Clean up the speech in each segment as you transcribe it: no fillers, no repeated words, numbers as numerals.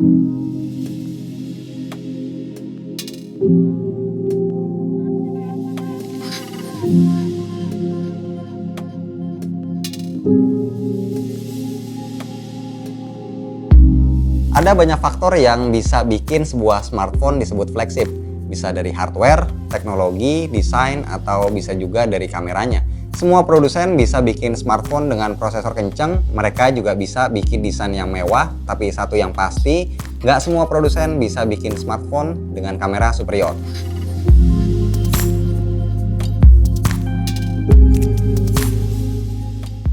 Ada banyak faktor yang bisa bikin sebuah smartphone disebut flagship. Bisa dari hardware, teknologi, desain, atau bisa juga dari kameranya. Semua produsen bisa bikin smartphone dengan prosesor kenceng, mereka juga bisa bikin desain yang mewah, tapi satu yang pasti, nggak semua produsen bisa bikin smartphone dengan kamera superior.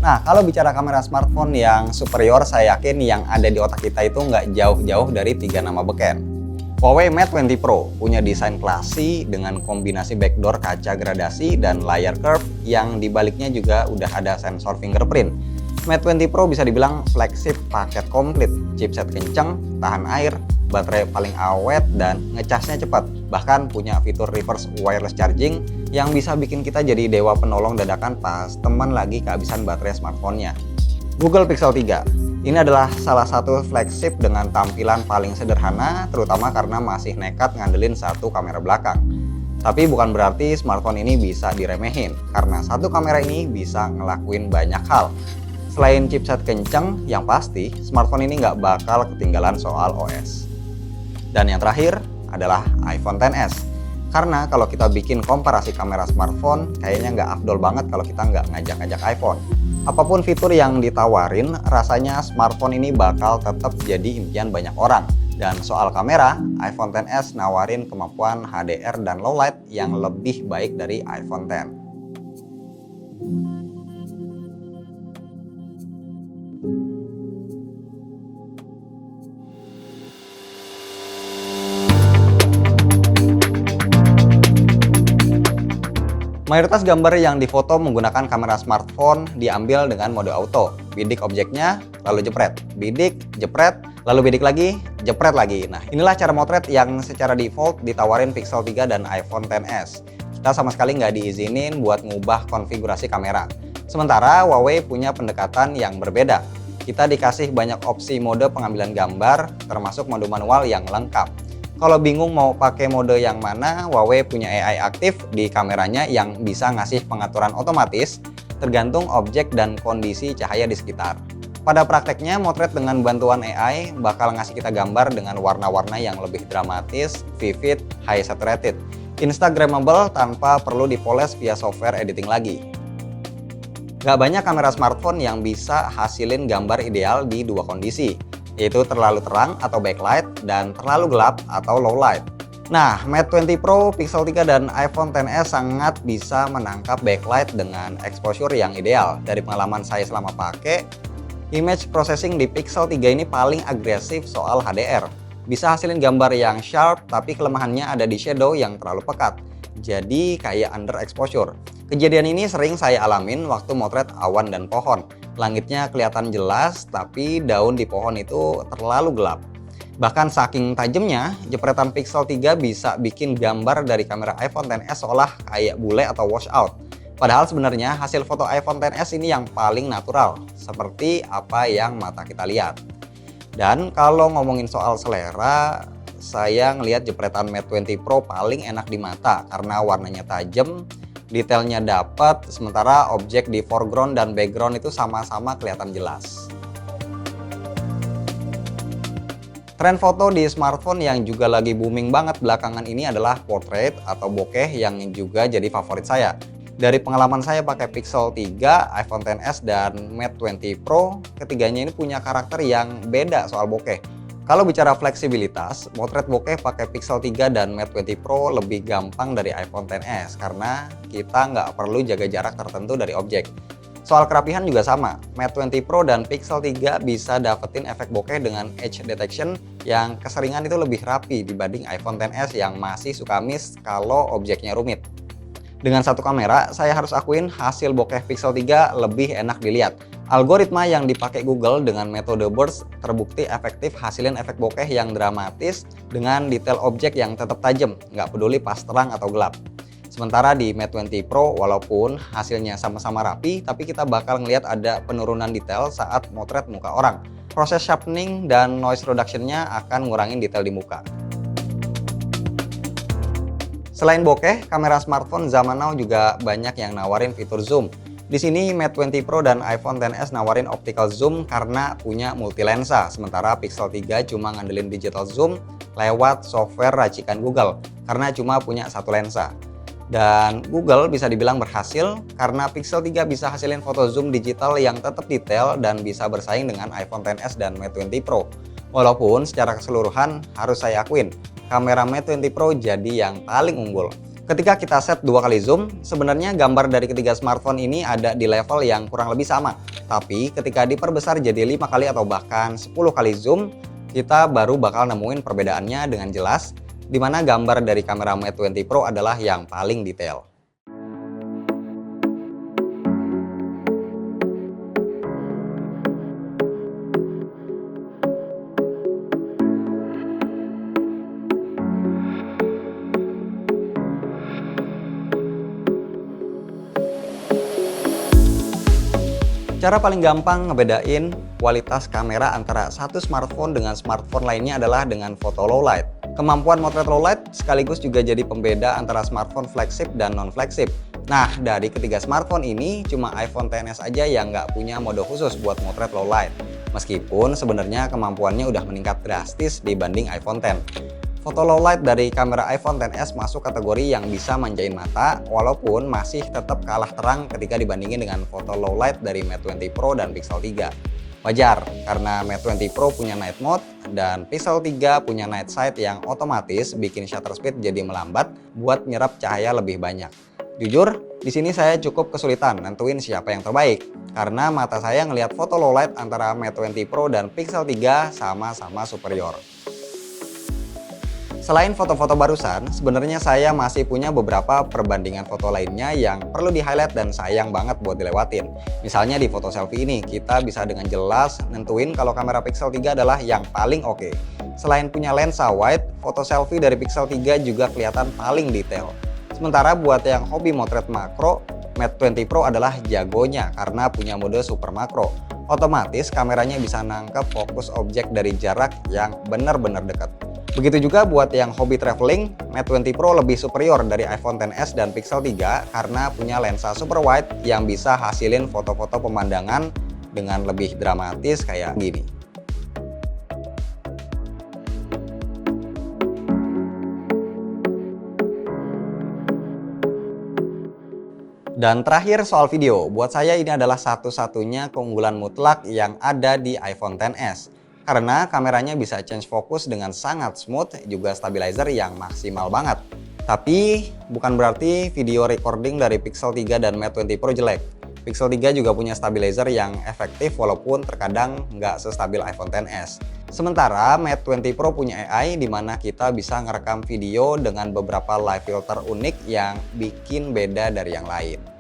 Nah, kalau bicara kamera smartphone yang superior, saya yakin yang ada di otak kita itu nggak jauh-jauh dari 3 nama beken. Huawei Mate 20 Pro punya desain klasik dengan kombinasi backdoor kaca gradasi dan layar curve yang dibaliknya juga udah ada sensor fingerprint. Mate 20 Pro bisa dibilang flagship paket komplit, chipset kenceng, tahan air, baterai paling awet, dan ngecasnya cepat. Bahkan punya fitur reverse wireless charging yang bisa bikin kita jadi dewa penolong dadakan pas teman lagi kehabisan baterai smartphone-nya. Google Pixel 3. Ini adalah salah satu flagship dengan tampilan paling sederhana, terutama karena masih nekat ngandelin satu kamera belakang. Tapi bukan berarti smartphone ini bisa diremehin, karena satu kamera ini bisa ngelakuin banyak hal. Selain chipset kenceng, yang pasti smartphone ini nggak bakal ketinggalan soal OS. Dan yang terakhir adalah iPhone XS. Karena kalau kita bikin komparasi kamera smartphone, kayaknya nggak afdol banget kalau kita nggak ngajak-ngajak iPhone. Apapun fitur yang ditawarin, rasanya smartphone ini bakal tetap jadi impian banyak orang. Dan soal kamera, iPhone XS nawarin kemampuan HDR dan low light yang lebih baik dari iPhone X. Mayoritas gambar yang difoto menggunakan kamera smartphone diambil dengan mode auto. Bidik objeknya, lalu jepret. Bidik, jepret, lalu bidik lagi, jepret lagi. Nah, inilah cara motret yang secara default ditawarin Pixel 3 dan iPhone XS. Kita sama sekali nggak diizinin buat ngubah konfigurasi kamera. Sementara Huawei punya pendekatan yang berbeda. Kita dikasih banyak opsi mode pengambilan gambar, termasuk mode manual yang lengkap. Kalau bingung mau pakai mode yang mana, Huawei punya AI aktif di kameranya yang bisa ngasih pengaturan otomatis tergantung objek dan kondisi cahaya di sekitar. Pada prakteknya, motret dengan bantuan AI bakal ngasih kita gambar dengan warna-warna yang lebih dramatis, vivid, high saturated, instagramable tanpa perlu dipoles via software editing lagi. Gak banyak kamera smartphone yang bisa hasilin gambar ideal di dua kondisi, yaitu terlalu terang atau backlight dan terlalu gelap atau low light. Nah, Mate 20 Pro, Pixel 3, dan iPhone XS sangat bisa menangkap backlight dengan exposure yang ideal. Dari pengalaman saya selama pakai, image processing di Pixel 3 ini paling agresif soal HDR. Bisa hasilin gambar yang sharp, tapi kelemahannya ada di shadow yang terlalu pekat. Jadi kayak underexposure. Kejadian ini sering saya alamin waktu motret awan dan pohon. Langitnya kelihatan jelas, tapi daun di pohon itu terlalu gelap. Bahkan saking tajamnya, jepretan Pixel 3 bisa bikin gambar dari kamera iPhone XS seolah kayak bule atau wash out. Padahal sebenarnya hasil foto iPhone XS ini yang paling natural, seperti apa yang mata kita lihat. Dan kalau ngomongin soal selera, saya ngelihat jepretan Mate 20 Pro paling enak di mata karena warnanya tajam, detailnya dapat, sementara objek di foreground dan background itu sama-sama kelihatan jelas. Tren foto di smartphone yang juga lagi booming banget belakangan ini adalah portrait atau bokeh yang juga jadi favorit saya. Dari pengalaman saya pakai Pixel 3, iPhone XS, dan Mate 20 Pro, ketiganya ini punya karakter yang beda soal bokeh. Kalau bicara fleksibilitas, motret bokeh pakai Pixel 3 dan Mate 20 Pro lebih gampang dari iPhone XS karena kita nggak perlu jaga jarak tertentu dari objek. Soal kerapihan juga sama, Mate 20 Pro dan Pixel 3 bisa dapetin efek bokeh dengan edge detection yang keseringan itu lebih rapi dibanding iPhone XS yang masih suka miss kalau objeknya rumit. Dengan satu kamera, saya harus akuin hasil bokeh Pixel 3 lebih enak dilihat. Algoritma yang dipakai Google dengan metode burst terbukti efektif hasilin efek bokeh yang dramatis dengan detail objek yang tetap tajam, nggak peduli pas terang atau gelap. Sementara di Mate 20 Pro, walaupun hasilnya sama-sama rapi, tapi kita bakal ngelihat ada penurunan detail saat motret muka orang. Proses sharpening dan noise reduction-nya akan ngurangin detail di muka. Selain bokeh, kamera smartphone zaman now juga banyak yang nawarin fitur zoom. Di sini Mate 20 Pro dan iPhone XS nawarin optical zoom karena punya multi lensa, sementara Pixel 3 cuma ngandelin digital zoom lewat software racikan Google karena cuma punya satu lensa. Dan Google bisa dibilang berhasil karena Pixel 3 bisa hasilin foto zoom digital yang tetap detail dan bisa bersaing dengan iPhone XS dan Mate 20 Pro. Walaupun secara keseluruhan harus saya akuin, kamera Mate 20 Pro jadi yang paling unggul. Ketika kita set 2 kali zoom, sebenarnya gambar dari ketiga smartphone ini ada di level yang kurang lebih sama. Tapi ketika diperbesar jadi 5 kali atau bahkan 10 kali zoom, kita baru bakal nemuin perbedaannya dengan jelas, di mana gambar dari kamera Mate 20 Pro adalah yang paling detail. Cara paling gampang ngebedain kualitas kamera antara satu smartphone dengan smartphone lainnya adalah dengan foto low light. Kemampuan motret low light sekaligus juga jadi pembeda antara smartphone flagship dan non-flagship. Nah, dari ketiga smartphone ini, cuma iPhone XS aja yang nggak punya mode khusus buat motret low light. Meskipun sebenarnya kemampuannya udah meningkat drastis dibanding iPhone X. Foto low light dari kamera iPhone XS masuk kategori yang bisa manjain mata, walaupun masih tetap kalah terang ketika dibandingin dengan foto low light dari Mate 20 Pro dan Pixel 3. Wajar, karena Mate 20 Pro punya night mode dan Pixel 3 punya night sight yang otomatis bikin shutter speed jadi melambat buat nyerap cahaya lebih banyak. Jujur, di sini saya cukup kesulitan nentuin siapa yang terbaik, karena mata saya ngelihat foto low light antara Mate 20 Pro dan Pixel 3 sama-sama superior. Selain foto-foto barusan, sebenarnya saya masih punya beberapa perbandingan foto lainnya yang perlu di-highlight dan sayang banget buat dilewatin. Misalnya di foto selfie ini, kita bisa dengan jelas nentuin kalau kamera Pixel 3 adalah yang paling oke. Selain punya lensa wide, foto selfie dari Pixel 3 juga kelihatan paling detail. Sementara buat yang hobi motret makro, Mate 20 Pro adalah jagonya karena punya mode super makro. Otomatis kameranya bisa nangkep fokus objek dari jarak yang benar-benar dekat. Begitu juga buat yang hobi traveling, Mate 20 Pro lebih superior dari iPhone XS dan Pixel 3 karena punya lensa super wide yang bisa hasilin foto-foto pemandangan dengan lebih dramatis kayak gini. Dan terakhir soal video, buat saya ini adalah satu-satunya keunggulan mutlak yang ada di iPhone XS. Karena kameranya bisa change focus dengan sangat smooth, juga stabilizer yang maksimal banget. Tapi bukan berarti video recording dari Pixel 3 dan Mate 20 Pro jelek. Pixel 3 juga punya stabilizer yang efektif walaupun terkadang nggak sestabil iPhone XS. Sementara Mate 20 Pro punya AI di mana kita bisa ngerekam video dengan beberapa live filter unik yang bikin beda dari yang lain.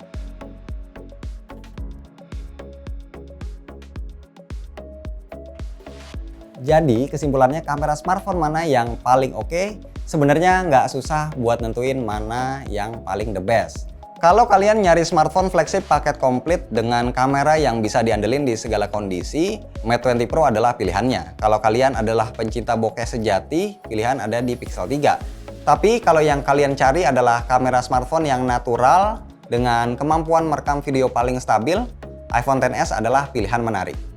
Jadi kesimpulannya kamera smartphone mana yang paling oke? Sebenarnya nggak susah buat nentuin mana yang paling the best. Kalau kalian nyari smartphone flagship paket komplit dengan kamera yang bisa diandelin di segala kondisi, Mate 20 Pro adalah pilihannya. Kalau kalian adalah pencinta bokeh sejati, pilihan ada di Pixel 3. Tapi kalau yang kalian cari adalah kamera smartphone yang natural dengan kemampuan merekam video paling stabil, iPhone XS adalah pilihan menarik.